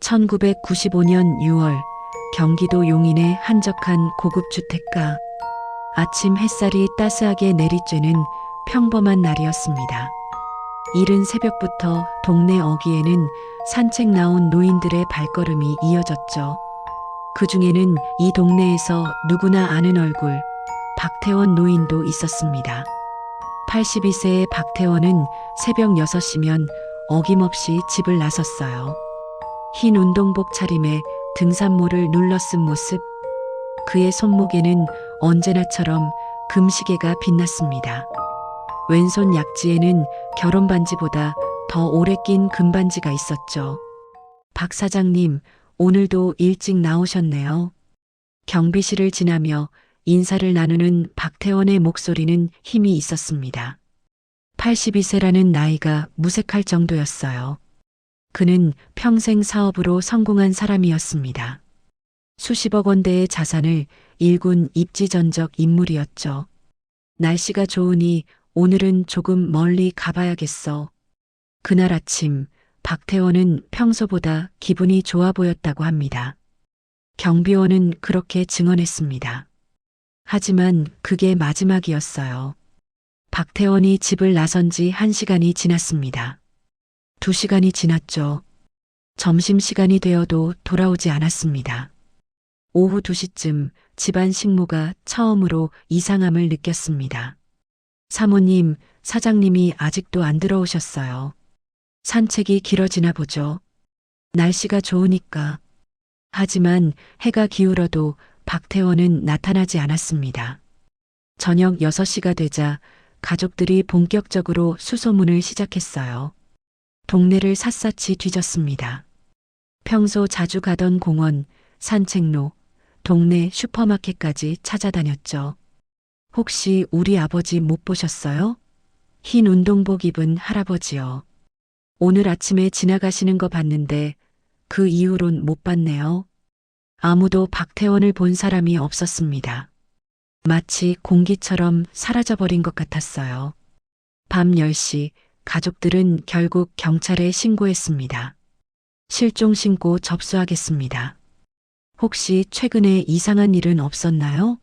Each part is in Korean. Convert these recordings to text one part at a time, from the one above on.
1995년 6월 경기도 용인의 한적한 고급 주택가. 아침 햇살이 따스하게 내리쬐는 평범한 날이었습니다. 이른 새벽부터 동네 어귀에는 산책 나온 노인들의 발걸음이 이어졌죠. 그 중에는 이 동네에서 누구나 아는 얼굴, 박태원 노인도 있었습니다. 82세의 박태원은 새벽 6시면 어김없이 집을 나섰어요. 흰 운동복 차림에 등산모를 눌러쓴 모습, 그의 손목에는 언제나처럼 금시계가 빛났습니다. 왼손 약지에는 결혼 반지보다 더 오래 낀 금반지가 있었죠. 박 사장님, 오늘도 일찍 나오셨네요. 경비실을 지나며 인사를 나누는 박태원의 목소리는 힘이 있었습니다. 82세라는 나이가 무색할 정도였어요. 그는 평생 사업으로 성공한 사람이었습니다. 수십억 원대의 자산을 일군 입지전적 인물이었죠. 날씨가 좋으니 오늘은 조금 멀리 가봐야겠어. 그날 아침 박태원은 평소보다 기분이 좋아 보였다고 합니다. 경비원은 그렇게 증언했습니다. 하지만 그게 마지막이었어요. 박태원이 집을 나선 지 1시간이 지났습니다. 2시간이 지났죠. 점심시간이 되어도 돌아오지 않았습니다. 오후 2시쯤 집안 식모가 처음으로 이상함을 느꼈습니다. 사모님, 사장님이 아직도 안 들어오셨어요. 산책이 길어지나 보죠. 날씨가 좋으니까. 하지만 해가 기울어도 박태원은 나타나지 않았습니다. 저녁 6시가 되자 가족들이 본격적으로 수소문을 시작했어요. 동네를 샅샅이 뒤졌습니다. 평소 자주 가던 공원, 산책로, 동네 슈퍼마켓까지 찾아다녔죠. 혹시 우리 아버지 못 보셨어요? 흰 운동복 입은 할아버지요. 오늘 아침에 지나가시는 거 봤는데 그 이후론 못 봤네요. 아무도 박태원을 본 사람이 없었습니다. 마치 공기처럼 사라져버린 것 같았어요. 밤 10시 가족들은 결국 경찰에 신고했습니다. 실종 신고 접수하겠습니다. 혹시 최근에 이상한 일은 없었나요?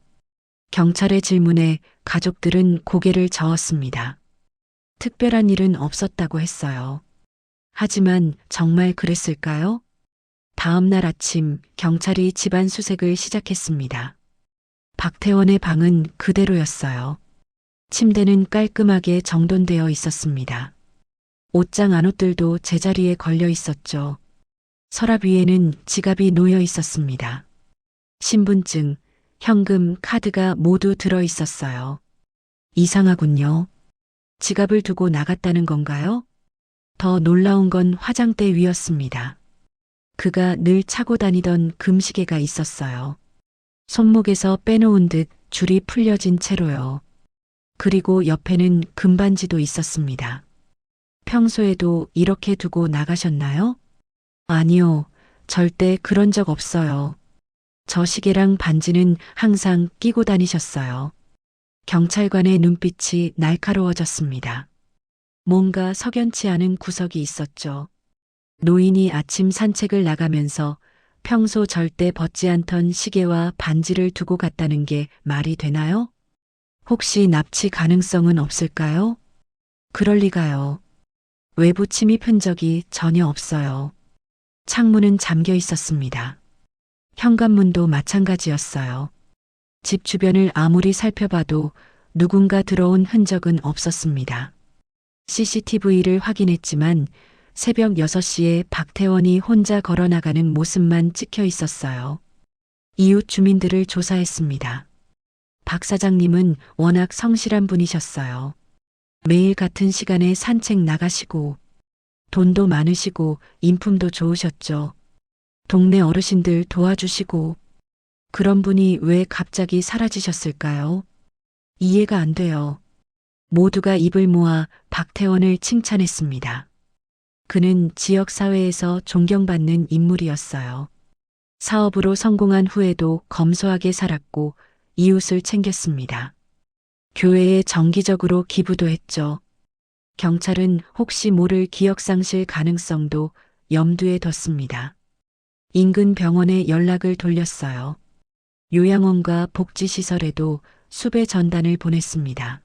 경찰의 질문에 가족들은 고개를 저었습니다. 특별한 일은 없었다고 했어요. 하지만 정말 그랬을까요? 다음 날 아침 경찰이 집안 수색을 시작했습니다. 박태원의 방은 그대로였어요. 침대는 깔끔하게 정돈되어 있었습니다. 옷장 안옷들도 제자리에 걸려 있었죠. 서랍 위에는 지갑이 놓여 있었습니다. 신분증, 현금, 카드가 모두 들어 있었어요. 이상하군요. 지갑을 두고 나갔다는 건가요? 더 놀라운 건 화장대 위였습니다. 그가 늘 차고 다니던 금시계가 있었어요. 손목에서 빼놓은 듯 줄이 풀려진 채로요. 그리고 옆에는 금반지도 있었습니다. 평소에도 이렇게 두고 나가셨나요? 아니요, 절대 그런 적 없어요. 저 시계랑 반지는 항상 끼고 다니셨어요. 경찰관의 눈빛이 날카로워졌습니다. 뭔가 석연치 않은 구석이 있었죠. 노인이 아침 산책을 나가면서 평소 절대 벗지 않던 시계와 반지를 두고 갔다는 게 말이 되나요? 혹시 납치 가능성은 없을까요? 그럴 리가요. 외부 침입 흔적이 전혀 없어요. 창문은 잠겨 있었습니다. 현관문도 마찬가지였어요. 집 주변을 아무리 살펴봐도 누군가 들어온 흔적은 없었습니다. CCTV를 확인했지만 새벽 6시에 박태원이 혼자 걸어나가는 모습만 찍혀 있었어요. 이웃 주민들을 조사했습니다. 박 사장님은 워낙 성실한 분이셨어요. 매일 같은 시간에 산책 나가시고 돈도 많으시고 인품도 좋으셨죠. 동네 어르신들 도와주시고 그런 분이 왜 갑자기 사라지셨을까요? 이해가 안 돼요. 모두가 입을 모아 박태원을 칭찬했습니다. 그는 지역사회에서 존경받는 인물이었어요. 사업으로 성공한 후에도 검소하게 살았고 이웃을 챙겼습니다. 교회에 정기적으로 기부도 했죠. 경찰은 혹시 모를 기억상실 가능성도 염두에 뒀습니다. 인근 병원에 연락을 돌렸어요. 요양원과 복지시설에도 수배 전단을 보냈습니다.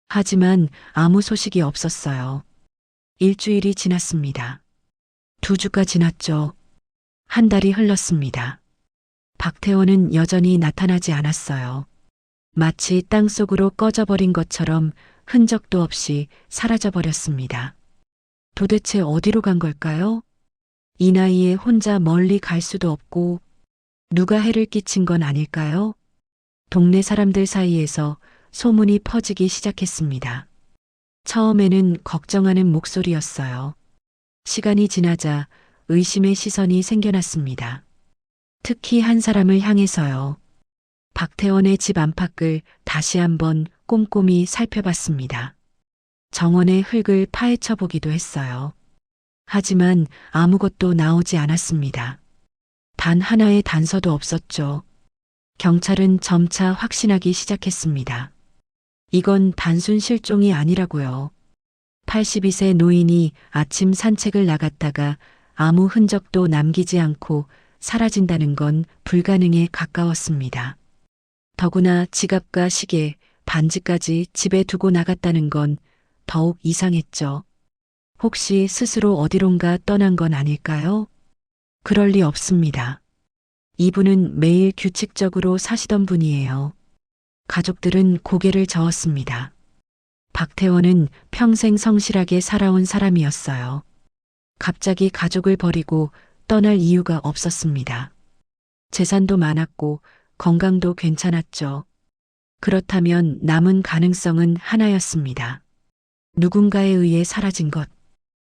하지만 아무 소식이 없었어요. 일주일이 지났습니다. 2주가 지났죠. 한 달이 흘렀습니다. 박태원은 여전히 나타나지 않았어요. 마치 땅속으로 꺼져버린 것처럼 흔적도 없이 사라져버렸습니다. 도대체 어디로 간 걸까요? 이 나이에 혼자 멀리 갈 수도 없고 누가 해를 끼친 건 아닐까요? 동네 사람들 사이에서 소문이 퍼지기 시작했습니다. 처음에는 걱정하는 목소리였어요. 시간이 지나자 의심의 시선이 생겨났습니다. 특히 한 사람을 향해서요. 박태원의 집 안팎을 다시 한번 꼼꼼히 살펴봤습니다. 정원의 흙을 파헤쳐 보기도 했어요. 하지만 아무것도 나오지 않았습니다. 단 하나의 단서도 없었죠. 경찰은 점차 확신하기 시작했습니다. 이건 단순 실종이 아니라고요. 82세 노인이 아침 산책을 나갔다가 아무 흔적도 남기지 않고 사라진다는 건 불가능에 가까웠습니다. 더구나 지갑과 시계, 반지까지 집에 두고 나갔다는 건 더욱 이상했죠. 혹시 스스로 어디론가 떠난 건 아닐까요? 그럴 리 없습니다. 이분은 매일 규칙적으로 사시던 분이에요. 가족들은 고개를 저었습니다. 박태원은 평생 성실하게 살아온 사람이었어요. 갑자기 가족을 버리고 떠날 이유가 없었습니다. 재산도 많았고 건강도 괜찮았죠. 그렇다면 남은 가능성은 하나였습니다. 누군가에 의해 사라진 것.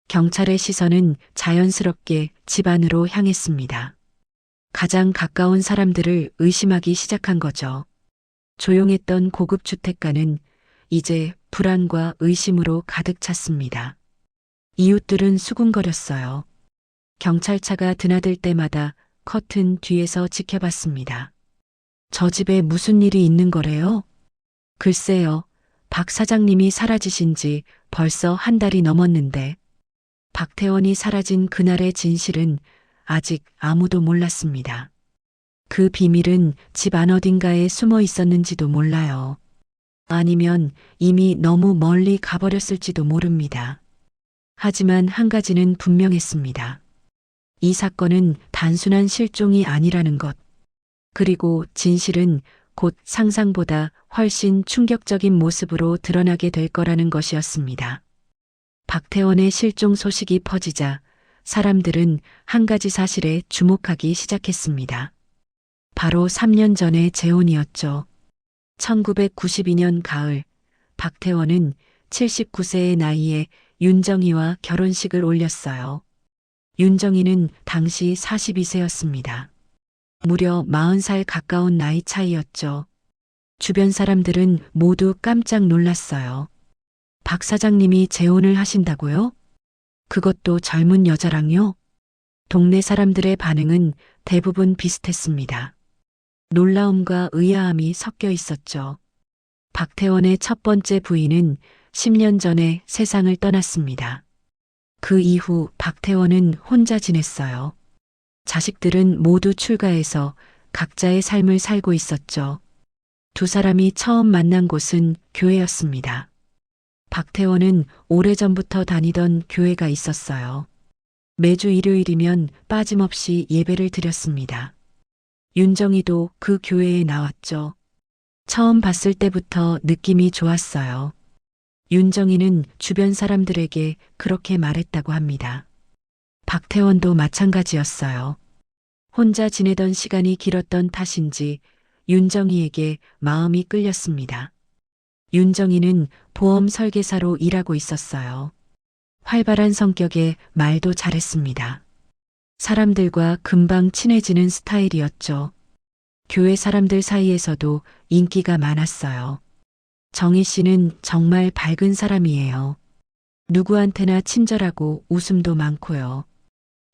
경찰의 시선은 자연스럽게 집안으로 향했습니다. 가장 가까운 사람들을 의심하기 시작한 거죠. 조용했던 고급 주택가는 이제 불안과 의심으로 가득 찼습니다. 이웃들은 수군거렸어요. 경찰차가 드나들 때마다 커튼 뒤에서 지켜봤습니다. 저 집에 무슨 일이 있는 거래요? 글쎄요. 박 사장님이 사라지신 지 벌써 한 달이 넘었는데 박태원이 사라진 그날의 진실은 아직 아무도 몰랐습니다. 그 비밀은 집 안 어딘가에 숨어 있었는지도 몰라요. 아니면 이미 너무 멀리 가버렸을지도 모릅니다. 하지만 한 가지는 분명했습니다. 이 사건은 단순한 실종이 아니라는 것. 그리고 진실은 곧 상상보다 훨씬 충격적인 모습으로 드러나게 될 거라는 것이었습니다. 박태원의 실종 소식이 퍼지자 사람들은 한 가지 사실에 주목하기 시작했습니다. 바로 3년 전의 재혼이었죠. 1992년 가을, 박태원은 79세의 나이에 윤정희와 결혼식을 올렸어요. 윤정희는 당시 42세였습니다. 무려 40살 가까운 나이 차이였죠. 주변 사람들은 모두 깜짝 놀랐어요. 박 사장님이 재혼을 하신다고요? 그것도 젊은 여자랑요? 동네 사람들의 반응은 대부분 비슷했습니다. 놀라움과 의아함이 섞여 있었죠. 박태원의 첫 번째 부인은 10년 전에 세상을 떠났습니다. 그 이후 박태원은 혼자 지냈어요. 자식들은 모두 출가해서 각자의 삶을 살고 있었죠. 두 사람이 처음 만난 곳은 교회였습니다. 박태원은 오래전부터 다니던 교회가 있었어요. 매주 일요일이면 빠짐없이 예배를 드렸습니다. 윤정희도 그 교회에 나왔죠. 처음 봤을 때부터 느낌이 좋았어요. 윤정희는 주변 사람들에게 그렇게 말했다고 합니다. 박태원도 마찬가지였어요. 혼자 지내던 시간이 길었던 탓인지 윤정희에게 마음이 끌렸습니다. 윤정희는 보험 설계사로 일하고 있었어요. 활발한 성격에 말도 잘했습니다. 사람들과 금방 친해지는 스타일이었죠. 교회 사람들 사이에서도 인기가 많았어요. 정희 씨는 정말 밝은 사람이에요. 누구한테나 친절하고 웃음도 많고요.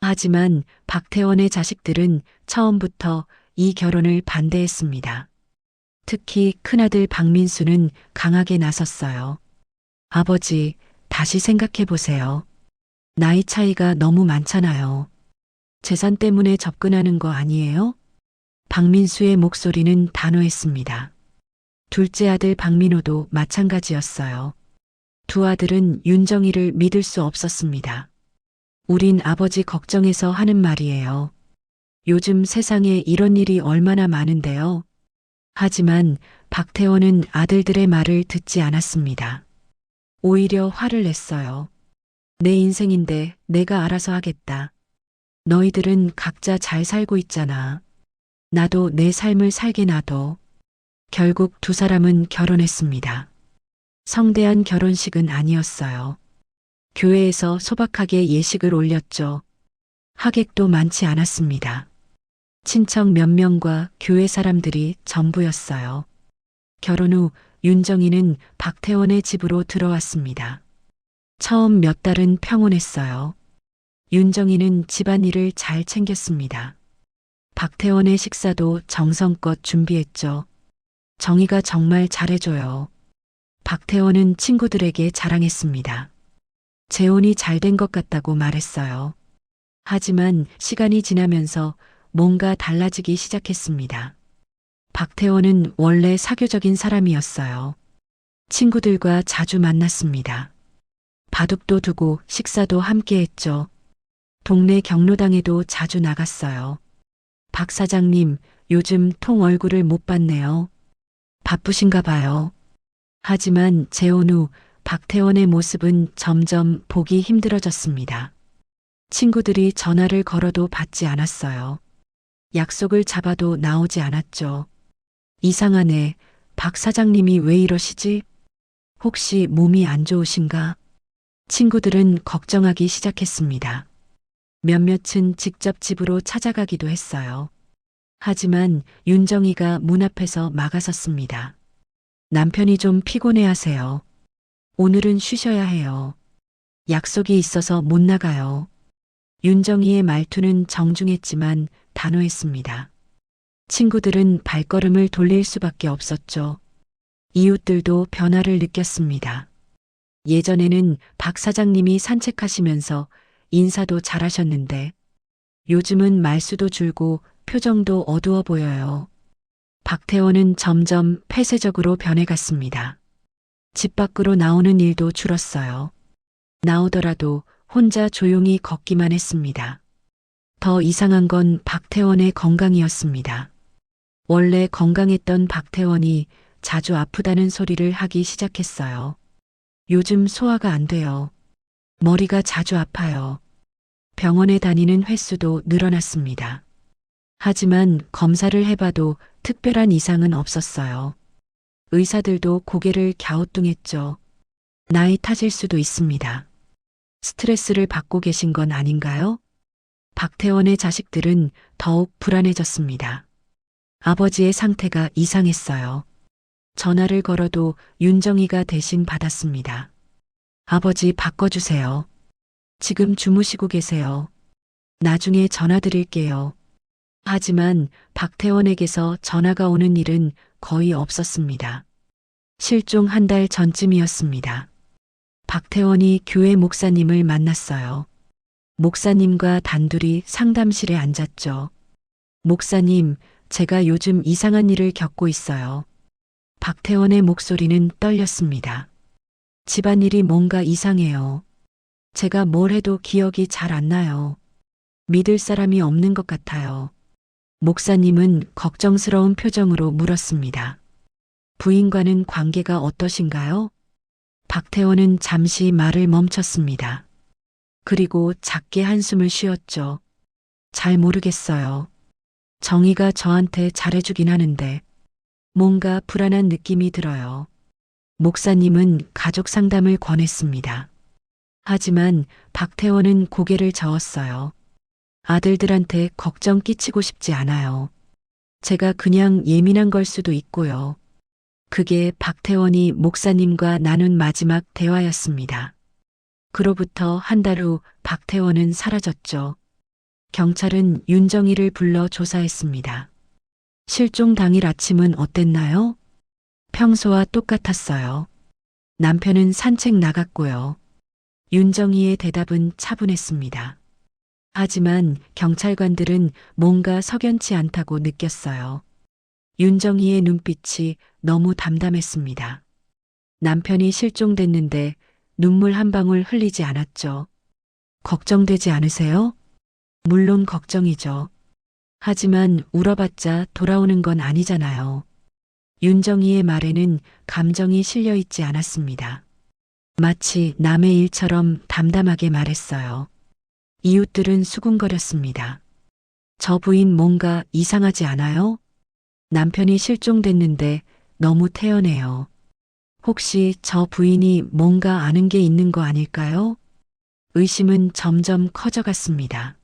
하지만 박태원의 자식들은 처음부터 이 결혼을 반대했습니다. 특히 큰아들 박민수는 강하게 나섰어요. 아버지, 다시 생각해 보세요. 나이 차이가 너무 많잖아요. 재산 때문에 접근하는 거 아니에요? 박민수의 목소리는 단호했습니다. 둘째 아들 박민호도 마찬가지였어요. 두 아들은 윤정이를 믿을 수 없었습니다. 우린 아버지 걱정해서 하는 말이에요. 요즘 세상에 이런 일이 얼마나 많은데요. 하지만 박태원은 아들들의 말을 듣지 않았습니다. 오히려 화를 냈어요. 내 인생인데 내가 알아서 하겠다. 너희들은 각자 잘 살고 있잖아. 나도 내 삶을 살게 놔둬. 결국 두 사람은 결혼했습니다. 성대한 결혼식은 아니었어요. 교회에서 소박하게 예식을 올렸죠. 하객도 많지 않았습니다. 친척 몇 명과 교회 사람들이 전부였어요. 결혼 후 윤정이는 박태원의 집으로 들어왔습니다. 처음 몇 달은 평온했어요. 윤정이는 집안일을 잘 챙겼습니다. 박태원의 식사도 정성껏 준비했죠. 정이가 정말 잘해줘요. 박태원은 친구들에게 자랑했습니다. 재혼이 잘 된 것 같다고 말했어요. 하지만 시간이 지나면서 뭔가 달라지기 시작했습니다. 박태원은 원래 사교적인 사람이었어요. 친구들과 자주 만났습니다. 바둑도 두고 식사도 함께 했죠. 동네 경로당에도 자주 나갔어요. 박 사장님, 요즘 통 얼굴을 못 봤네요. 바쁘신가 봐요. 하지만 재혼 후 박태원의 모습은 점점 보기 힘들어졌습니다. 친구들이 전화를 걸어도 받지 않았어요. 약속을 잡아도 나오지 않았죠. 이상하네. 박 사장님이 왜 이러시지? 혹시 몸이 안 좋으신가? 친구들은 걱정하기 시작했습니다. 몇몇은 직접 집으로 찾아가기도 했어요. 하지만 윤정이가 문 앞에서 막아섰습니다. 남편이 좀 피곤해 하세요. 오늘은 쉬셔야 해요. 약속이 있어서 못 나가요. 윤정이의 말투는 정중했지만 단호했습니다. 친구들은 발걸음을 돌릴 수밖에 없었죠. 이웃들도 변화를 느꼈습니다. 예전에는 박 사장님이 산책하시면서 인사도 잘하셨는데 요즘은 말수도 줄고 표정도 어두워 보여요. 박태원은 점점 폐쇄적으로 변해갔습니다. 집 밖으로 나오는 일도 줄었어요. 나오더라도 혼자 조용히 걷기만 했습니다. 더 이상한 건 박태원의 건강이었습니다. 원래 건강했던 박태원이 자주 아프다는 소리를 하기 시작했어요. 요즘 소화가 안 돼요. 머리가 자주 아파요. 병원에 다니는 횟수도 늘어났습니다. 하지만 검사를 해봐도 특별한 이상은 없었어요. 의사들도 고개를 갸우뚱했죠. 나이 탓일 수도 있습니다. 스트레스를 받고 계신 건 아닌가요? 박태원의 자식들은 더욱 불안해졌습니다. 아버지의 상태가 이상했어요. 전화를 걸어도 윤정이가 대신 받았습니다. 아버지 바꿔주세요. 지금 주무시고 계세요. 나중에 전화 드릴게요. 하지만 박태원에게서 전화가 오는 일은 거의 없었습니다. 실종 한 달 전쯤이었습니다. 박태원이 교회 목사님을 만났어요. 목사님과 단둘이 상담실에 앉았죠. 목사님, 제가 요즘 이상한 일을 겪고 있어요. 박태원의 목소리는 떨렸습니다. 집안일이 뭔가 이상해요. 제가 뭘 해도 기억이 잘 안 나요. 믿을 사람이 없는 것 같아요. 목사님은 걱정스러운 표정으로 물었습니다. 부인과는 관계가 어떠신가요? 박태원은 잠시 말을 멈췄습니다. 그리고 작게 한숨을 쉬었죠. 잘 모르겠어요. 정희가 저한테 잘해주긴 하는데 뭔가 불안한 느낌이 들어요. 목사님은 가족 상담을 권했습니다. 하지만 박태원은 고개를 저었어요. 아들들한테 걱정 끼치고 싶지 않아요. 제가 그냥 예민한 걸 수도 있고요. 그게 박태원이 목사님과 나눈 마지막 대화였습니다. 그로부터 한 달 후 박태원은 사라졌죠. 경찰은 윤정이를 불러 조사했습니다. 실종 당일 아침은 어땠나요? 평소와 똑같았어요. 남편은 산책 나갔고요. 윤정이의 대답은 차분했습니다. 하지만 경찰관들은 뭔가 석연치 않다고 느꼈어요. 윤정희의 눈빛이 너무 담담했습니다. 남편이 실종됐는데 눈물 한 방울 흘리지 않았죠. 걱정되지 않으세요? 물론 걱정이죠. 하지만 울어봤자 돌아오는 건 아니잖아요. 윤정희의 말에는 감정이 실려 있지 않았습니다. 마치 남의 일처럼 담담하게 말했어요. 이웃들은 수군거렸습니다. 저 부인 뭔가 이상하지 않아요? 남편이 실종됐는데 너무 태연해요. 혹시 저 부인이 뭔가 아는 게 있는 거 아닐까요? 의심은 점점 커져갔습니다.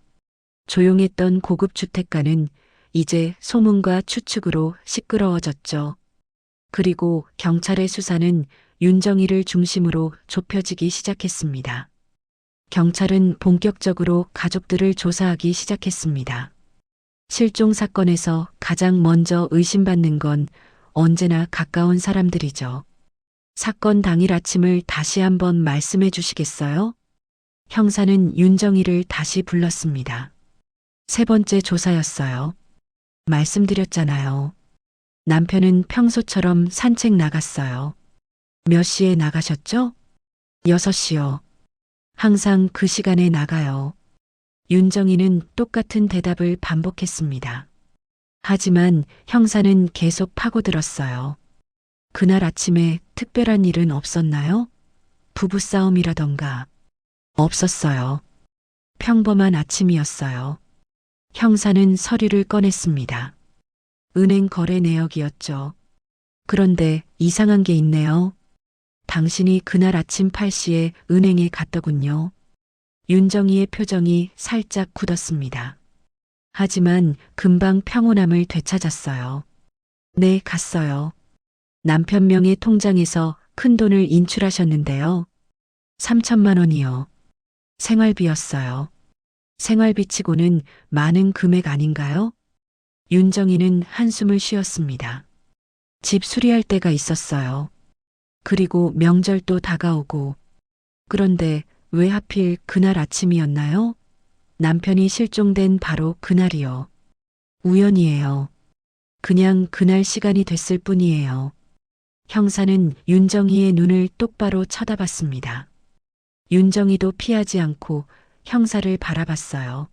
조용했던 고급 주택가는 이제 소문과 추측으로 시끄러워졌죠. 그리고 경찰의 수사는 윤정희를 중심으로 좁혀지기 시작했습니다. 경찰은 본격적으로 가족들을 조사하기 시작했습니다. 실종 사건에서 가장 먼저 의심받는 건 언제나 가까운 사람들이죠. 사건 당일 아침을 다시 한번 말씀해 주시겠어요? 형사는 윤정희를 다시 불렀습니다. 세 번째 조사였어요. 말씀드렸잖아요. 남편은 평소처럼 산책 나갔어요. 몇 시에 나가셨죠? 6시요. 항상 그 시간에 나가요. 윤정희는 똑같은 대답을 반복했습니다. 하지만 형사는 계속 파고들었어요. 그날 아침에 특별한 일은 없었나요? 부부싸움이라던가. 없었어요. 평범한 아침이었어요. 형사는 서류를 꺼냈습니다. 은행 거래 내역이었죠. 그런데 이상한 게 있네요. 당신이 그날 아침 8시에 은행에 갔더군요. 윤정희의 표정이 살짝 굳었습니다. 하지만 금방 평온함을 되찾았어요. 네, 갔어요. 남편 명의 통장에서 큰 돈을 인출하셨는데요. 3천만 원이요. 생활비였어요. 생활비 치고는 많은 금액 아닌가요? 윤정희는 한숨을 쉬었습니다. 집 수리할 때가 있었어요. 그리고 명절도 다가오고. 그런데 왜 하필 그날 아침이었나요? 남편이 실종된 바로 그날이요. 우연이에요. 그냥 그날 시간이 됐을 뿐이에요. 형사는 윤정희의 눈을 똑바로 쳐다봤습니다. 윤정희도 피하지 않고 형사를 바라봤어요.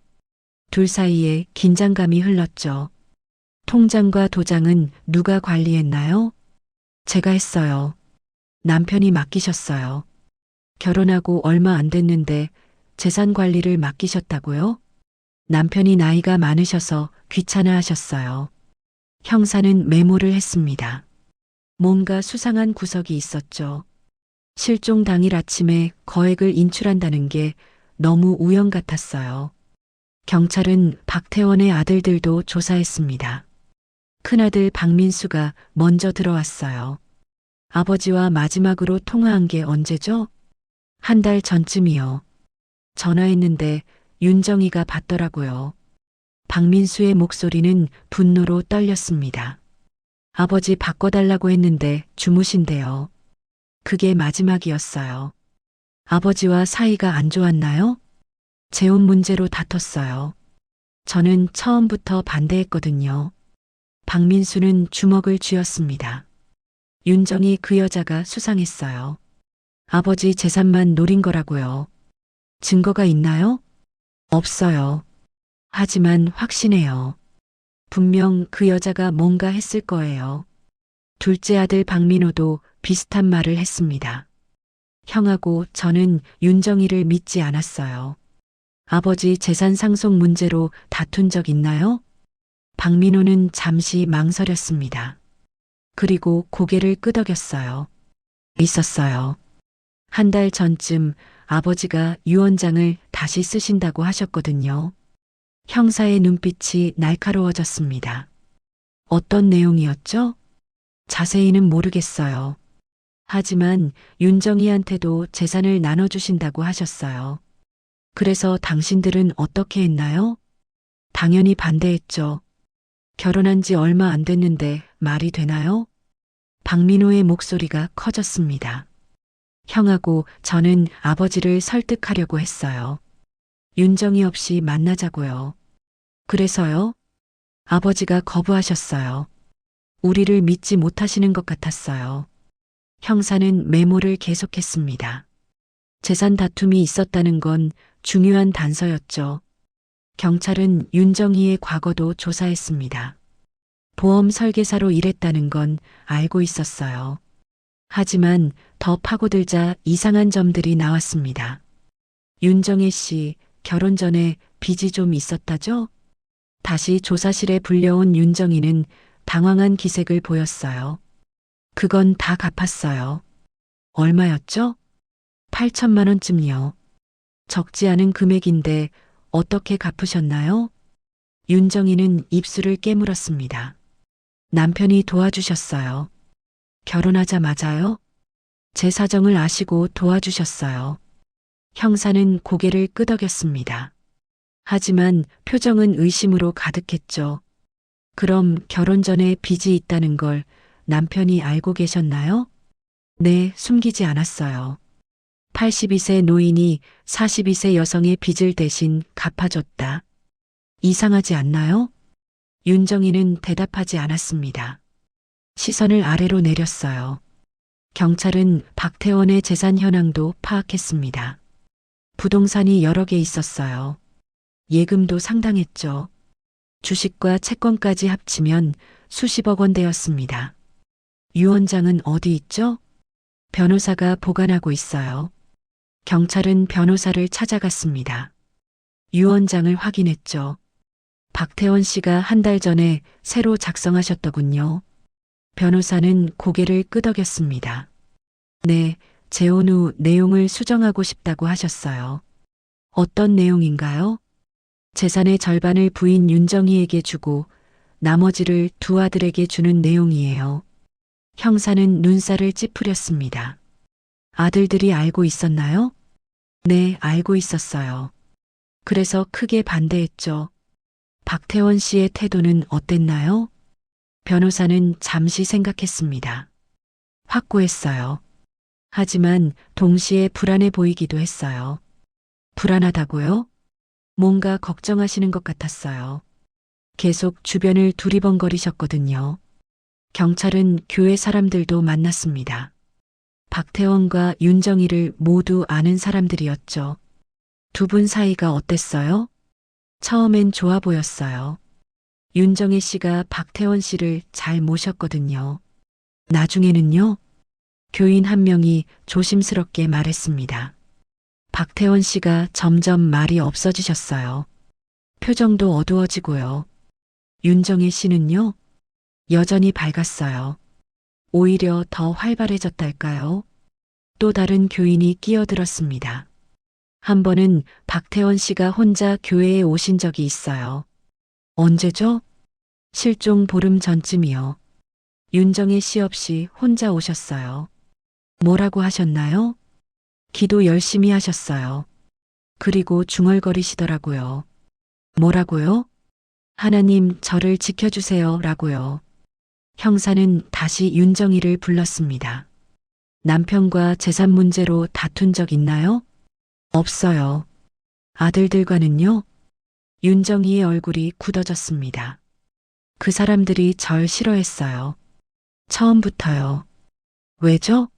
둘 사이에 긴장감이 흘렀죠. 통장과 도장은 누가 관리했나요? 제가 했어요. 남편이 맡기셨어요. 결혼하고 얼마 안 됐는데 재산 관리를 맡기셨다고요? 남편이 나이가 많으셔서 귀찮아 하셨어요. 형사는 메모를 했습니다. 뭔가 수상한 구석이 있었죠. 실종 당일 아침에 거액을 인출한다는 게 너무 우연 같았어요. 경찰은 박태원의 아들들도 조사했습니다. 큰아들 박민수가 먼저 들어왔어요. 아버지와 마지막으로 통화한 게 언제죠? 한 달 전쯤이요. 전화했는데 윤정희가 받더라고요. 박민수의 목소리는 분노로 떨렸습니다. 아버지 바꿔달라고 했는데 주무신대요. 그게 마지막이었어요. 아버지와 사이가 안 좋았나요? 재혼 문제로 다퉜어요. 저는 처음부터 반대했거든요. 박민수는 주먹을 쥐었습니다. 윤정희 그 여자가 수상했어요. 아버지 재산만 노린 거라고요. 증거가 있나요? 없어요. 하지만 확신해요. 분명 그 여자가 뭔가 했을 거예요. 둘째 아들 박민호도 비슷한 말을 했습니다. 형하고 저는 윤정희를 믿지 않았어요. 아버지 재산 상속 문제로 다툰 적 있나요? 박민호는 잠시 망설였습니다. 그리고 고개를 끄덕였어요. 있었어요. 한 달 전쯤 아버지가 유언장을 다시 쓰신다고 하셨거든요. 형사의 눈빛이 날카로워졌습니다. 어떤 내용이었죠? 자세히는 모르겠어요. 하지만 윤정희한테도 재산을 나눠주신다고 하셨어요. 그래서 당신들은 어떻게 했나요? 당연히 반대했죠. 결혼한 지 얼마 안 됐는데 말이 되나요? 박민호의 목소리가 커졌습니다. 형하고 저는 아버지를 설득하려고 했어요. 윤정이 없이 만나자고요. 그래서요? 아버지가 거부하셨어요. 우리를 믿지 못하시는 것 같았어요. 형사는 메모를 계속했습니다. 재산 다툼이 있었다는 건 중요한 단서였죠. 경찰은 윤정희의 과거도 조사했습니다. 보험 설계사로 일했다는 건 알고 있었어요. 하지만 더 파고들자 이상한 점들이 나왔습니다. 윤정혜 씨, 결혼 전에 빚이 좀 있었다죠? 다시 조사실에 불려온 윤정희는 당황한 기색을 보였어요. 그건 다 갚았어요. 얼마였죠? 8천만 원쯤요. 적지 않은 금액인데 어떻게 갚으셨나요? 윤정희는 입술을 깨물었습니다. 남편이 도와주셨어요. 결혼하자마자요? 제 사정을 아시고 도와주셨어요. 형사는 고개를 끄덕였습니다. 하지만 표정은 의심으로 가득했죠. 그럼 결혼 전에 빚이 있다는 걸 남편이 알고 계셨나요? 네, 숨기지 않았어요. 82세 노인이 42세 여성의 빚을 대신 갚아줬다. 이상하지 않나요? 윤정희는 대답하지 않았습니다. 시선을 아래로 내렸어요. 경찰은 박태원의 재산 현황도 파악했습니다. 부동산이 여러 개 있었어요. 예금도 상당했죠. 주식과 채권까지 합치면 수십억 원 되었습니다. 유 원장은 어디 있죠? 변호사가 보관하고 있어요. 경찰은 변호사를 찾아갔습니다. 유 원장을 확인했죠. 박태원 씨가 한 달 전에 새로 작성하셨더군요. 변호사는 고개를 끄덕였습니다. 네, 재혼 후 내용을 수정하고 싶다고 하셨어요. 어떤 내용인가요? 재산의 절반을 부인 윤정희에게 주고 나머지를 두 아들에게 주는 내용이에요. 형사는 눈살을 찌푸렸습니다. 아들들이 알고 있었나요? 네, 알고 있었어요. 그래서 크게 반대했죠. 박태원 씨의 태도는 어땠나요? 변호사는 잠시 생각했습니다. 확고했어요. 하지만 동시에 불안해 보이기도 했어요. 불안하다고요? 뭔가 걱정하시는 것 같았어요. 계속 주변을 두리번거리셨거든요. 경찰은 교회 사람들도 만났습니다. 박태원과 윤정희를 모두 아는 사람들이었죠. 두 분 사이가 어땠어요? 처음엔 좋아 보였어요. 윤정희 씨가 박태원 씨를 잘 모셨거든요. 나중에는요? 교인 한 명이 조심스럽게 말했습니다. 박태원 씨가 점점 말이 없어지셨어요. 표정도 어두워지고요. 윤정희 씨는요? 여전히 밝았어요. 오히려 더 활발해졌달까요? 또 다른 교인이 끼어들었습니다. 한 번은 박태원 씨가 혼자 교회에 오신 적이 있어요. 언제죠? 실종 보름 전쯤이요. 윤정혜 씨 없이 혼자 오셨어요. 뭐라고 하셨나요? 기도 열심히 하셨어요. 그리고 중얼거리시더라고요. 뭐라고요? 하나님 저를 지켜주세요 라고요. 형사는 다시 윤정희를 불렀습니다. 남편과 재산 문제로 다툰 적 있나요? 없어요. 아들들과는요? 윤정희의 얼굴이 굳어졌습니다. 그 사람들이 절 싫어했어요. 처음부터요. 왜죠?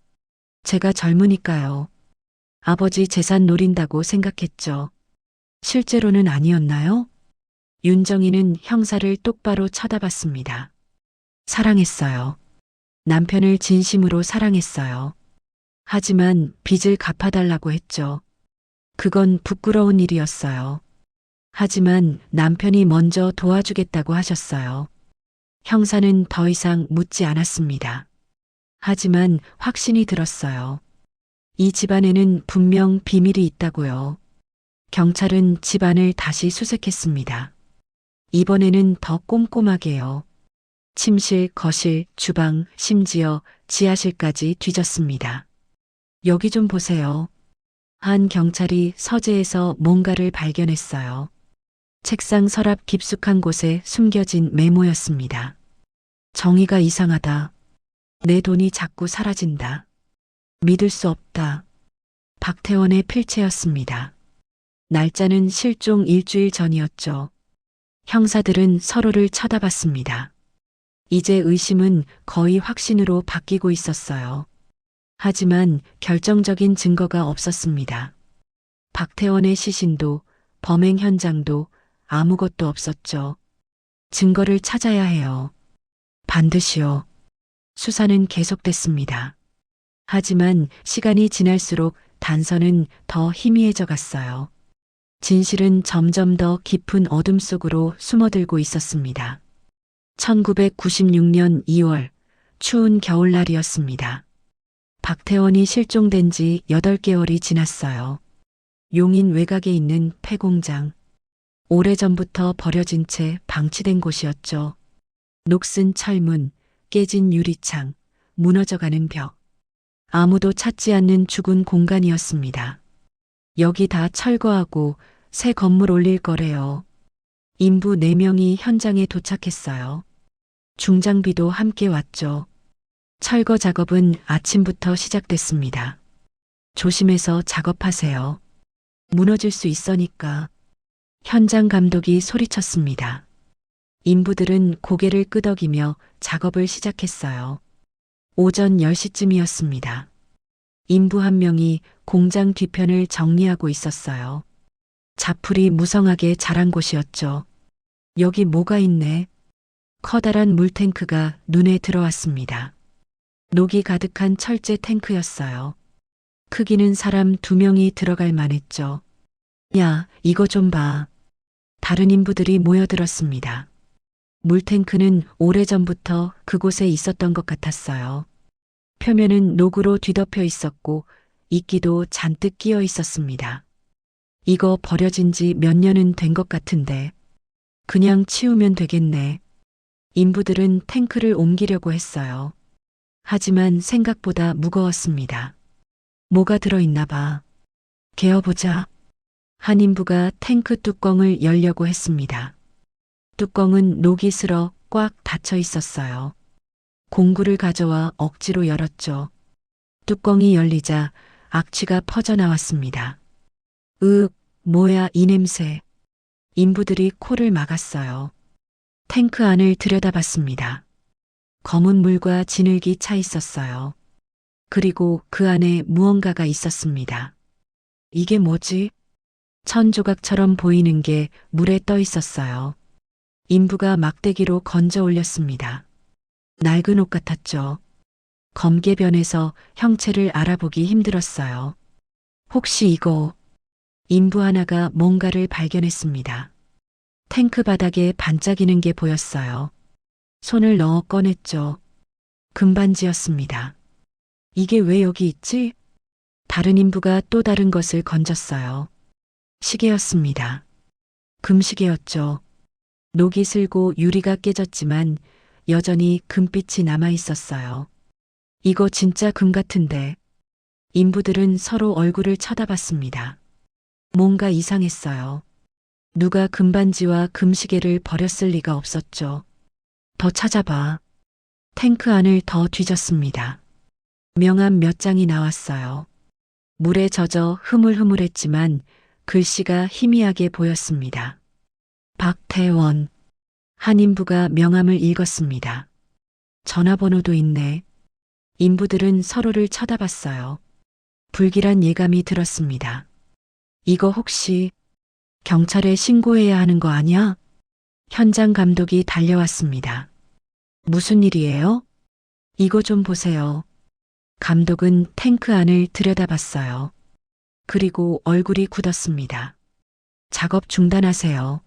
제가 젊으니까요. 아버지 재산 노린다고 생각했죠. 실제로는 아니었나요? 윤정희는 형사를 똑바로 쳐다봤습니다. 사랑했어요. 남편을 진심으로 사랑했어요. 하지만 빚을 갚아달라고 했죠. 그건 부끄러운 일이었어요. 하지만 남편이 먼저 도와주겠다고 하셨어요. 형사는 더 이상 묻지 않았습니다. 하지만 확신이 들었어요. 이 집안에는 분명 비밀이 있다고요. 경찰은 집안을 다시 수색했습니다. 이번에는 더 꼼꼼하게요. 침실, 거실, 주방, 심지어 지하실까지 뒤졌습니다. 여기 좀 보세요. 한 경찰이 서재에서 뭔가를 발견했어요. 책상 서랍 깊숙한 곳에 숨겨진 메모였습니다. 정의가 이상하다. 내 돈이 자꾸 사라진다. 믿을 수 없다. 박태원의 필체였습니다. 날짜는 실종 일주일 전이었죠. 형사들은 서로를 쳐다봤습니다. 이제 의심은 거의 확신으로 바뀌고 있었어요. 하지만 결정적인 증거가 없었습니다. 박태원의 시신도 범행 현장도 아무것도 없었죠. 증거를 찾아야 해요. 반드시요. 수사는 계속됐습니다. 하지만 시간이 지날수록 단서는 더 희미해져 갔어요. 진실은 점점 더 깊은 어둠 속으로 숨어들고 있었습니다. 1996년 2월, 추운 겨울날이었습니다. 박태원이 실종된 지 8개월이 지났어요. 용인 외곽에 있는 폐공장. 오래전부터 버려진 채 방치된 곳이었죠. 녹슨 철문, 깨진 유리창, 무너져가는 벽. 아무도 찾지 않는 죽은 공간이었습니다. 여기 다 철거하고 새 건물 올릴 거래요. 인부 4명이 현장에 도착했어요. 중장비도 함께 왔죠. 철거 작업은 아침부터 시작됐습니다. 조심해서 작업하세요. 무너질 수 있으니까. 현장 감독이 소리쳤습니다. 인부들은 고개를 끄덕이며 작업을 시작했어요. 오전 10시쯤이었습니다. 인부 한 명이 공장 뒤편을 정리하고 있었어요. 자풀이 무성하게 자란 곳이었죠. 여기 뭐가 있네. 커다란 물탱크가 눈에 들어왔습니다. 녹이 가득한 철제 탱크였어요. 크기는 사람 2명이 들어갈 만했죠. 야, 이거 좀 봐. 다른 인부들이 모여들었습니다. 물탱크는 오래전부터 그곳에 있었던 것 같았어요. 표면은 녹으로 뒤덮여 있었고 이끼도 잔뜩 끼어 있었습니다. 이거 버려진 지 몇 년은 된 것 같은데 그냥 치우면 되겠네. 인부들은 탱크를 옮기려고 했어요. 하지만 생각보다 무거웠습니다. 뭐가 들어있나 봐. 개어보자. 한 인부가 탱크 뚜껑을 열려고 했습니다. 뚜껑은 녹이 슬어 꽉 닫혀 있었어요. 공구를 가져와 억지로 열었죠. 뚜껑이 열리자 악취가 퍼져나왔습니다. 뭐야 이 냄새. 인부들이 코를 막았어요. 탱크 안을 들여다봤습니다. 검은 물과 진흙이 차 있었어요. 그리고 그 안에 무언가가 있었습니다. 이게 뭐지? 천조각처럼 보이는 게 물에 떠 있었어요. 인부가 막대기로 건져 올렸습니다. 낡은 옷 같았죠. 검게 변해서 형체를 알아보기 힘들었어요. 혹시 이거? 인부 하나가 뭔가를 발견했습니다. 탱크 바닥에 반짝이는 게 보였어요. 손을 넣어 꺼냈죠. 금반지였습니다. 이게 왜 여기 있지? 다른 인부가 또 다른 것을 건졌어요. 시계였습니다. 금시계였죠. 녹이 슬고 유리가 깨졌지만 여전히 금빛이 남아 있었어요. 이거 진짜 금 같은데. 인부들은 서로 얼굴을 쳐다봤습니다. 뭔가 이상했어요. 누가 금반지와 금시계를 버렸을 리가 없었죠. 더 찾아봐. 탱크 안을 더 뒤졌습니다. 명함 몇 장이 나왔어요. 물에 젖어 흐물흐물했지만 글씨가 희미하게 보였습니다. 박태원. 한 인부가 명함을 읽었습니다. 전화번호도 있네. 인부들은 서로를 쳐다봤어요. 불길한 예감이 들었습니다. 이거 혹시 경찰에 신고해야 하는 거 아니야? 현장 감독이 달려왔습니다. 무슨 일이에요? 이거 좀 보세요. 감독은 탱크 안을 들여다봤어요. 그리고 얼굴이 굳었습니다. 작업 중단하세요.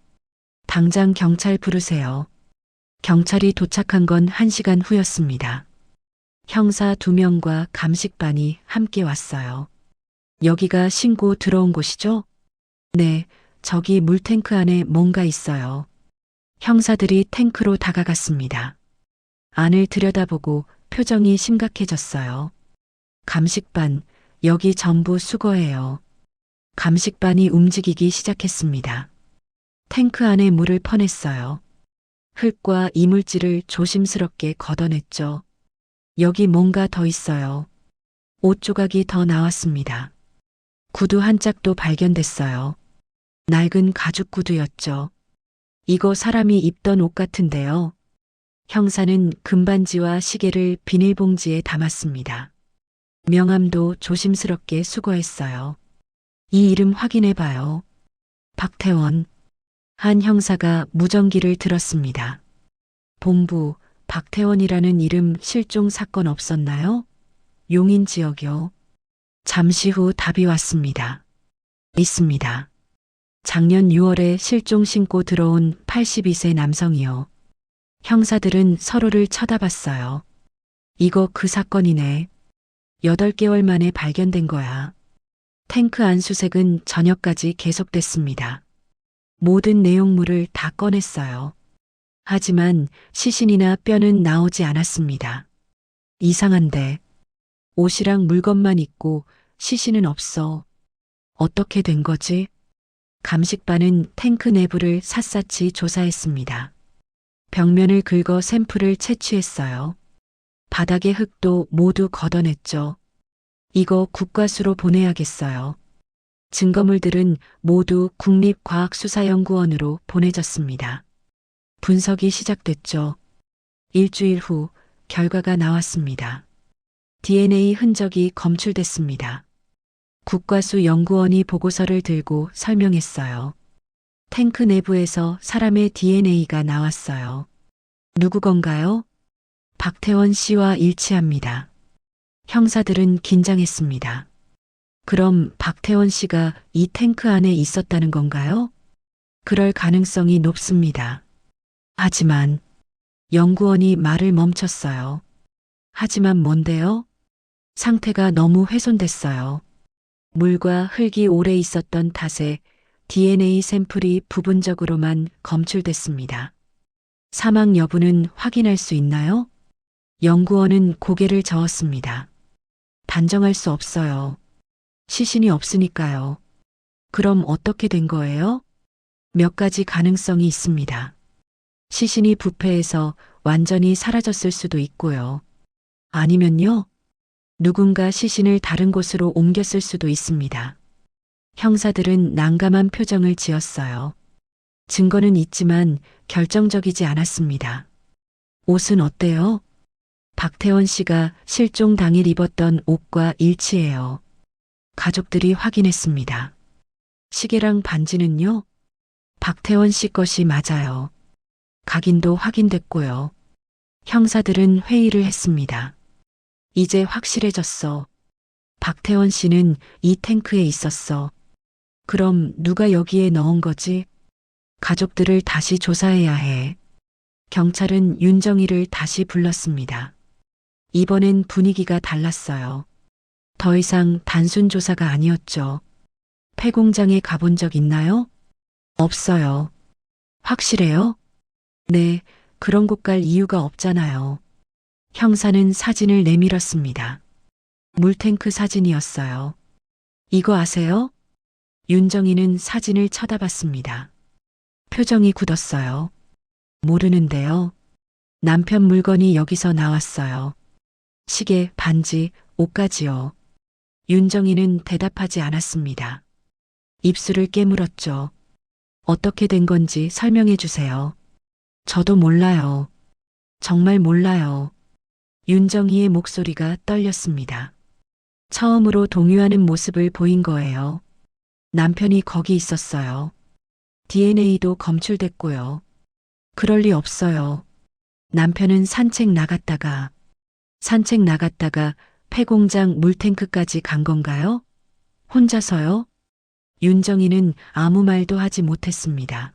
당장 경찰 부르세요. 경찰이 도착한 건 1시간 후였습니다. 형사 2명과 감식반이 함께 왔어요. 여기가 신고 들어온 곳이죠? 네, 저기 물탱크 안에 뭔가 있어요. 형사들이 탱크로 다가갔습니다. 안을 들여다보고 표정이 심각해졌어요. 감식반, 여기 전부 수거해요. 감식반이 움직이기 시작했습니다. 탱크 안에 물을 퍼냈어요. 흙과 이물질을 조심스럽게 걷어냈죠. 여기 뭔가 더 있어요. 옷 조각이 더 나왔습니다. 구두 한 짝도 발견됐어요. 낡은 가죽 구두였죠. 이거 사람이 입던 옷 같은데요. 형사는 금반지와 시계를 비닐봉지에 담았습니다. 명함도 조심스럽게 수거했어요. 이 이름 확인해봐요. 박태원. 한 형사가 무전기를 들었습니다. 본부, 박태원이라는 이름 실종 사건 없었나요? 용인 지역이요. 잠시 후 답이 왔습니다. 있습니다. 작년 6월에 실종 신고 들어온 82세 남성이요. 형사들은 서로를 쳐다봤어요. 이거 그 사건이네. 8개월 만에 발견된 거야. 탱크 안 수색은 저녁까지 계속됐습니다. 모든 내용물을 다 꺼냈어요. 하지만 시신이나 뼈는 나오지 않았습니다. 이상한데 옷이랑 물건만 있고 시신은 없어. 어떻게 된 거지? 감식반은 탱크 내부를 샅샅이 조사했습니다. 벽면을 긁어 샘플을 채취했어요. 바닥의 흙도 모두 걷어냈죠. 이거 국과수로 보내야겠어요. 증거물들은 모두 국립과학수사연구원으로 보내졌습니다. 분석이 시작됐죠. 일주일 후 결과가 나왔습니다. DNA 흔적이 검출됐습니다. 국과수 연구원이 보고서를 들고 설명했어요. 탱크 내부에서 사람의 DNA가 나왔어요. 누구 건가요? 박태원 씨와 일치합니다. 형사들은 긴장했습니다. 그럼 박태원 씨가 이 탱크 안에 있었다는 건가요? 그럴 가능성이 높습니다. 하지만 연구원이 말을 멈췄어요. 하지만 뭔데요? 상태가 너무 훼손됐어요. 물과 흙이 오래 있었던 탓에 DNA 샘플이 부분적으로만 검출됐습니다. 사망 여부는 확인할 수 있나요? 연구원은 고개를 저었습니다. 단정할 수 없어요. 시신이 없으니까요. 그럼 어떻게 된 거예요? 몇 가지 가능성이 있습니다. 시신이 부패해서 완전히 사라졌을 수도 있고요. 아니면요. 누군가 시신을 다른 곳으로 옮겼을 수도 있습니다. 형사들은 난감한 표정을 지었어요. 증거는 있지만 결정적이지 않았습니다. 옷은 어때요? 박태원 씨가 실종 당일 입었던 옷과 일치해요. 가족들이 확인했습니다. 시계랑 반지는요? 박태원 씨 것이 맞아요. 각인도 확인됐고요. 형사들은 회의를 했습니다. 이제 확실해졌어. 박태원 씨는 이 탱크에 있었어. 그럼 누가 여기에 넣은 거지? 가족들을 다시 조사해야 해. 경찰은 윤정이를 다시 불렀습니다. 이번엔 분위기가 달랐어요. 더 이상 단순 조사가 아니었죠. 폐공장에 가본 적 있나요? 없어요. 확실해요? 네, 그런 곳 갈 이유가 없잖아요. 형사는 사진을 내밀었습니다. 물탱크 사진이었어요. 이거 아세요? 윤정이는 사진을 쳐다봤습니다. 표정이 굳었어요. 모르는데요. 남편 물건이 여기서 나왔어요. 시계, 반지, 옷까지요. 윤정이는 대답하지 않았습니다. 입술을 깨물었죠. 어떻게 된 건지 설명해 주세요. 저도 몰라요. 정말 몰라요. 윤정희의 목소리가 떨렸습니다. 처음으로 동요하는 모습을 보인 거예요. 남편이 거기 있었어요. DNA도 검출됐고요. 그럴 리 없어요. 남편은 산책 나갔다가 폐공장 물탱크까지 간 건가요? 혼자서요? 윤정이는 아무 말도 하지 못했습니다.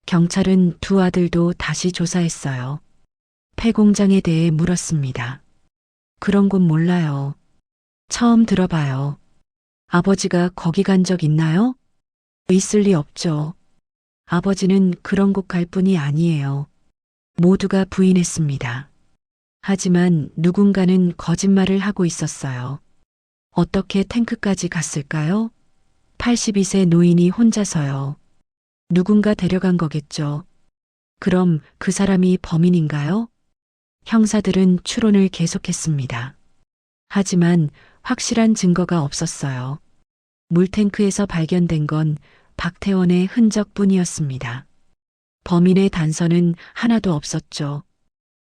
경찰은 두 아들도 다시 조사했어요. 폐공장에 대해 물었습니다. 그런 곳 몰라요. 처음 들어봐요. 아버지가 거기 간 적 있나요? 있을 리 없죠. 아버지는 그런 곳 갈 뿐이 아니에요. 모두가 부인했습니다. 하지만 누군가는 거짓말을 하고 있었어요. 어떻게 탱크까지 갔을까요? 82세 노인이 혼자서요. 누군가 데려간 거겠죠. 그럼 그 사람이 범인인가요? 형사들은 추론을 계속했습니다. 하지만 확실한 증거가 없었어요. 물탱크에서 발견된 건 박태원의 흔적뿐이었습니다. 범인의 단서는 하나도 없었죠.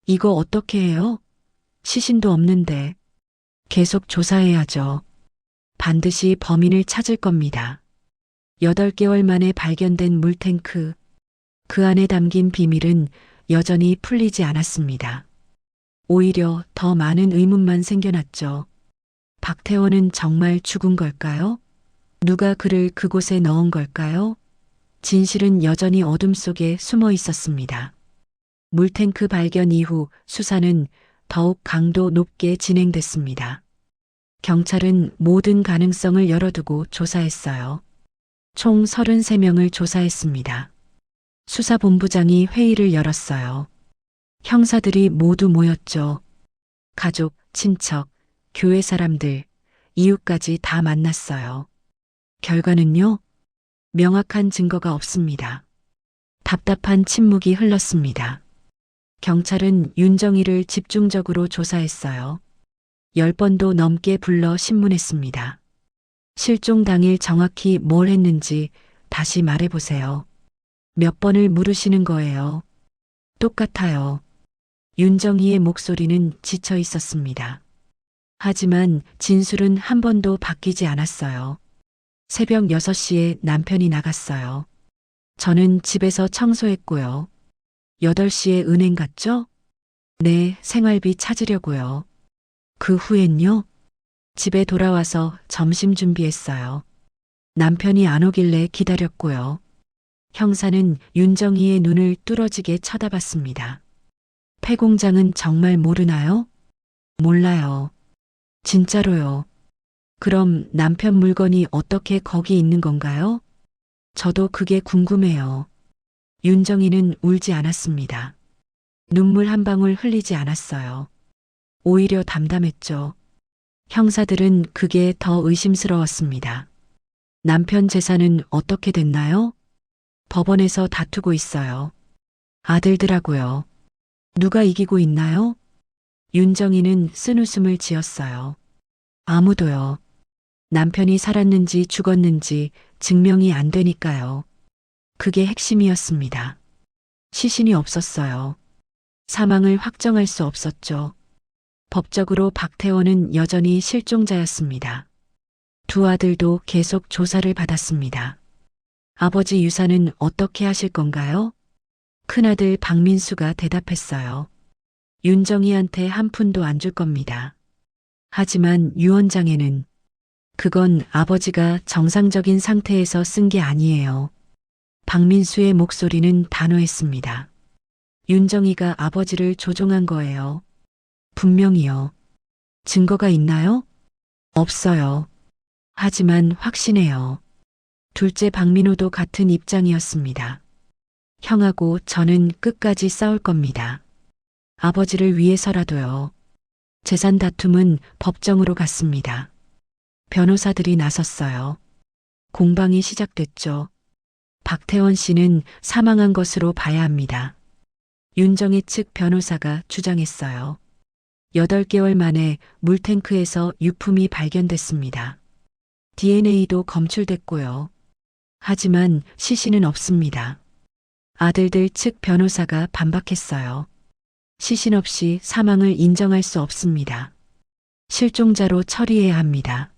이거 어떻게 해요? 시신도 없는데. 계속 조사해야죠. 반드시 범인을 찾을 겁니다. 8개월 만에 발견된 물탱크. 그 안에 담긴 비밀은 여전히 풀리지 않았습니다. 오히려 더 많은 의문만 생겨났죠. 박태원은 정말 죽은 걸까요? 누가 그를 그곳에 넣은 걸까요? 진실은 여전히 어둠 속에 숨어 있었습니다. 물탱크 발견 이후 수사는 더욱 강도 높게 진행됐습니다. 경찰은 모든 가능성을 열어두고 조사했어요. 총 33명을 조사했습니다. 수사본부장이 회의를 열었어요. 형사들이 모두 모였죠. 가족, 친척, 교회 사람들, 이웃까지 다 만났어요. 결과는요? 명확한 증거가 없습니다. 답답한 침묵이 흘렀습니다. 경찰은 윤정이를 집중적으로 조사했어요. 10번도 넘게 불러 신문했습니다. 실종 당일 정확히 뭘 했는지 다시 말해보세요. 몇 번을 물으시는 거예요. 똑같아요. 윤정이의 목소리는 지쳐 있었습니다. 하지만 진술은 한 번도 바뀌지 않았어요. 새벽 6시에 남편이 나갔어요. 저는 집에서 청소했고요. 8시에 은행 갔죠? 네, 생활비 찾으려고요. 그 후엔요? 집에 돌아와서 점심 준비했어요. 남편이 안 오길래 기다렸고요. 형사는 윤정희의 눈을 뚫어지게 쳐다봤습니다. 폐공장은 정말 모르나요? 몰라요. 진짜로요. 그럼 남편 물건이 어떻게 거기 있는 건가요? 저도 그게 궁금해요. 윤정희는 울지 않았습니다. 눈물 한 방울 흘리지 않았어요. 오히려 담담했죠. 형사들은 그게 더 의심스러웠습니다. 남편 재산은 어떻게 됐나요? 법원에서 다투고 있어요. 아들들하고요. 누가 이기고 있나요? 윤정희는 쓴웃음을 지었어요. 아무도요. 남편이 살았는지 죽었는지 증명이 안 되니까요. 그게 핵심이었습니다. 시신이 없었어요. 사망을 확정할 수 없었죠. 법적으로 박태원은 여전히 실종자였습니다. 두 아들도 계속 조사를 받았습니다. 아버지 유산은 어떻게 하실 건가요? 큰아들 박민수가 대답했어요. 윤정희한테 한 푼도 안 줄 겁니다. 하지만 유언장에는 그건 아버지가 정상적인 상태에서 쓴 게 아니에요. 박민수의 목소리는 단호했습니다. 윤정희가 아버지를 조종한 거예요. 분명히요. 증거가 있나요? 없어요. 하지만 확신해요. 둘째 박민호도 같은 입장이었습니다. 형하고 저는 끝까지 싸울 겁니다. 아버지를 위해서라도요. 재산 다툼은 법정으로 갔습니다. 변호사들이 나섰어요. 공방이 시작됐죠. 박태원 씨는 사망한 것으로 봐야 합니다. 윤정희 측 변호사가 주장했어요. 8개월 만에 물탱크에서 유품이 발견됐습니다. DNA도 검출됐고요. 하지만 시신은 없습니다. 아들들 측 변호사가 반박했어요. 시신 없이 사망을 인정할 수 없습니다. 실종자로 처리해야 합니다.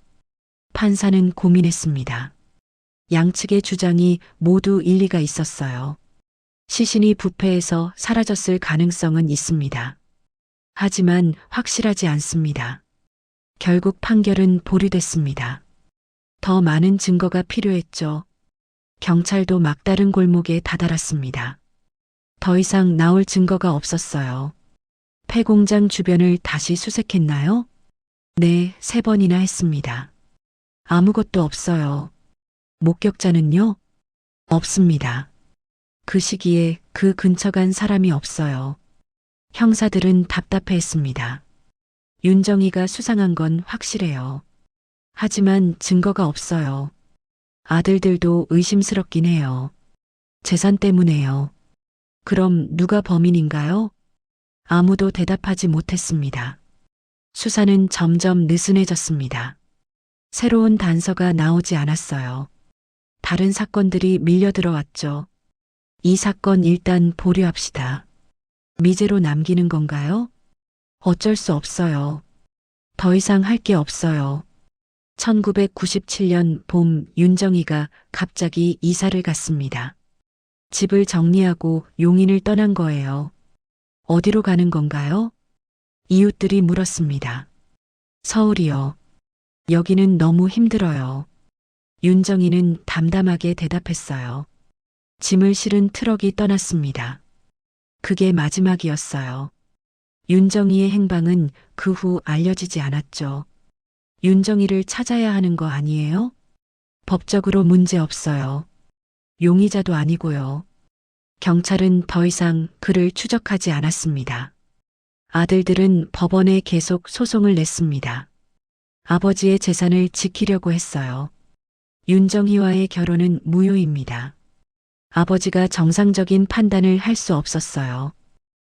판사는 고민했습니다. 양측의 주장이 모두 일리가 있었어요. 시신이 부패해서 사라졌을 가능성은 있습니다. 하지만 확실하지 않습니다. 결국 판결은 보류됐습니다. 더 많은 증거가 필요했죠. 경찰도 막다른 골목에 다다랐습니다. 더 이상 나올 증거가 없었어요. 폐공장 주변을 다시 수색했나요? 네, 3번이나 했습니다. 아무것도 없어요. 목격자는요? 없습니다. 그 시기에 그 근처 간 사람이 없어요. 형사들은 답답해했습니다. 윤정희가 수상한 건 확실해요. 하지만 증거가 없어요. 아들들도 의심스럽긴 해요. 재산 때문에요. 그럼 누가 범인인가요? 아무도 대답하지 못했습니다. 수사는 점점 느슨해졌습니다. 새로운 단서가 나오지 않았어요. 다른 사건들이 밀려 들어왔죠. 이 사건 일단 보류합시다. 미제로 남기는 건가요? 어쩔 수 없어요. 더 이상 할 게 없어요. 1997년 봄 윤정이가 갑자기 이사를 갔습니다. 집을 정리하고 용인을 떠난 거예요. 어디로 가는 건가요? 이웃들이 물었습니다. 서울이요. 여기는 너무 힘들어요. 윤정이는 담담하게 대답했어요. 짐을 실은 트럭이 떠났습니다. 그게 마지막이었어요. 윤정이의 행방은 그 후 알려지지 않았죠. 윤정이를 찾아야 하는 거 아니에요? 법적으로 문제 없어요. 용의자도 아니고요. 경찰은 더 이상 그를 추적하지 않았습니다. 아들들은 법원에 계속 소송을 냈습니다. 아버지의 재산을 지키려고 했어요. 윤정희와의 결혼은 무효입니다. 아버지가 정상적인 판단을 할 수 없었어요.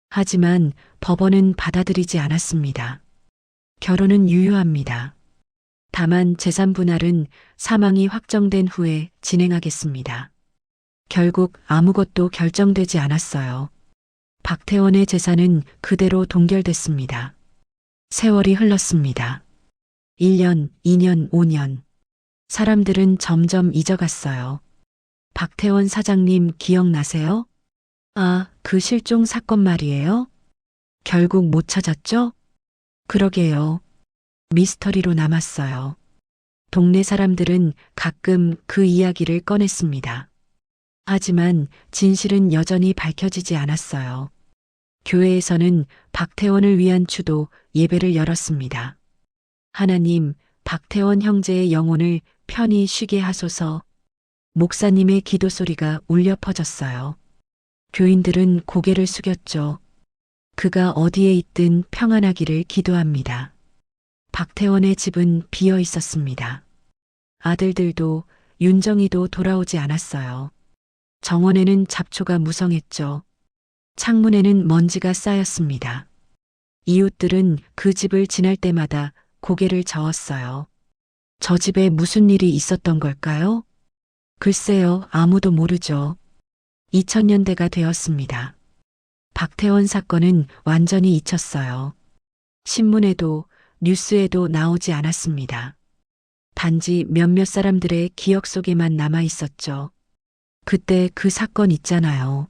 하지만 법원은 받아들이지 않았습니다. 결혼은 유효합니다. 다만 재산 분할은 사망이 확정된 후에 진행하겠습니다. 결국 아무것도 결정되지 않았어요. 박태원의 재산은 그대로 동결됐습니다. 세월이 흘렀습니다. 1년, 2년, 5년. 사람들은 점점 잊어갔어요. 박태원 사장님 기억나세요? 아, 그 실종 사건 말이에요? 결국 못 찾았죠? 그러게요. 미스터리로 남았어요. 동네 사람들은 가끔 그 이야기를 꺼냈습니다. 하지만 진실은 여전히 밝혀지지 않았어요. 교회에서는 박태원을 위한 추도 예배를 열었습니다. 하나님, 박태원 형제의 영혼을 편히 쉬게 하소서. 목사님의 기도 소리가 울려 퍼졌어요. 교인들은 고개를 숙였죠. 그가 어디에 있든 평안하기를 기도합니다. 박태원의 집은 비어 있었습니다. 아들들도 윤정이도 돌아오지 않았어요. 정원에는 잡초가 무성했죠. 창문에는 먼지가 쌓였습니다. 이웃들은 그 집을 지날 때마다 고개를 저었어요. 저 집에 무슨 일이 있었던 걸까요? 글쎄요, 아무도 모르죠. 2000년대가 되었습니다. 박태원 사건은 완전히 잊혔어요. 신문에도 뉴스에도 나오지 않았습니다. 단지 몇몇 사람들의 기억 속에만 남아 있었죠. 그때 그 사건 있잖아요.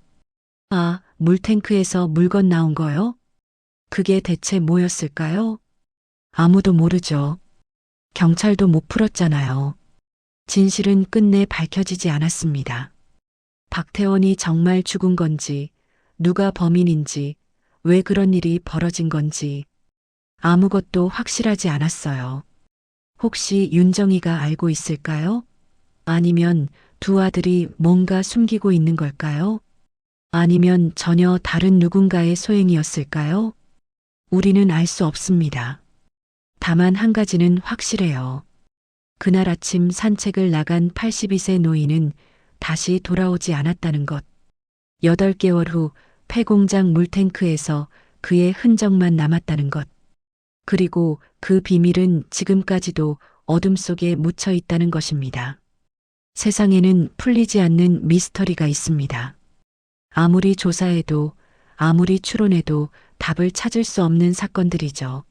아, 물탱크에서 물건 나온 거요? 그게 대체 뭐였을까요? 아무도 모르죠. 경찰도 못 풀었잖아요. 진실은 끝내 밝혀지지 않았습니다. 박태원이 정말 죽은 건지, 누가 범인인지, 왜 그런 일이 벌어진 건지 아무것도 확실하지 않았어요. 혹시 윤정이가 알고 있을까요? 아니면 두 아들이 뭔가 숨기고 있는 걸까요? 아니면 전혀 다른 누군가의 소행이었을까요? 우리는 알 수 없습니다. 다만 한 가지는 확실해요. 그날 아침 산책을 나간 82세 노인은 다시 돌아오지 않았다는 것. 8개월 후 폐공장 물탱크에서 그의 흔적만 남았다는 것. 그리고 그 비밀은 지금까지도 어둠 속에 묻혀 있다는 것입니다. 세상에는 풀리지 않는 미스터리가 있습니다. 아무리 조사해도 아무리 추론해도 답을 찾을 수 없는 사건들이죠.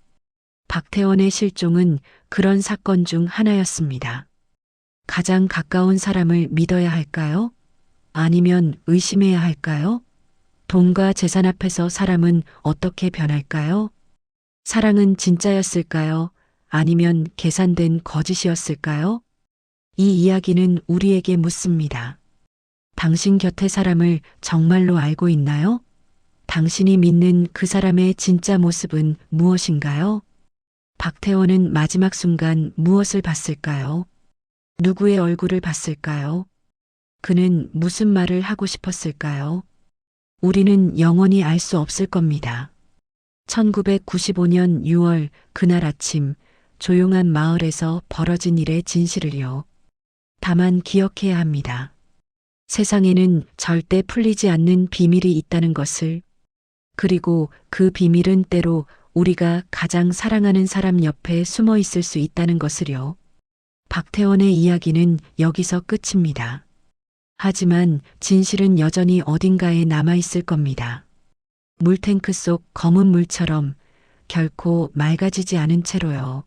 박태원의 실종은 그런 사건 중 하나였습니다. 가장 가까운 사람을 믿어야 할까요? 아니면 의심해야 할까요? 돈과 재산 앞에서 사람은 어떻게 변할까요? 사랑은 진짜였을까요? 아니면 계산된 거짓이었을까요? 이 이야기는 우리에게 묻습니다. 당신 곁의 사람을 정말로 알고 있나요? 당신이 믿는 그 사람의 진짜 모습은 무엇인가요? 박태원은 마지막 순간 무엇을 봤을까요? 누구의 얼굴을 봤을까요? 그는 무슨 말을 하고 싶었을까요? 우리는 영원히 알 수 없을 겁니다. 1995년 6월 그날 아침 조용한 마을에서 벌어진 일의 진실을요. 다만 기억해야 합니다. 세상에는 절대 풀리지 않는 비밀이 있다는 것을, 그리고 그 비밀은 때로 우리가 가장 사랑하는 사람 옆에 숨어 있을 수 있다는 것을요. 박태원의 이야기는 여기서 끝입니다. 하지만 진실은 여전히 어딘가에 남아있을 겁니다. 물탱크 속 검은 물처럼 결코 맑아지지 않은 채로요.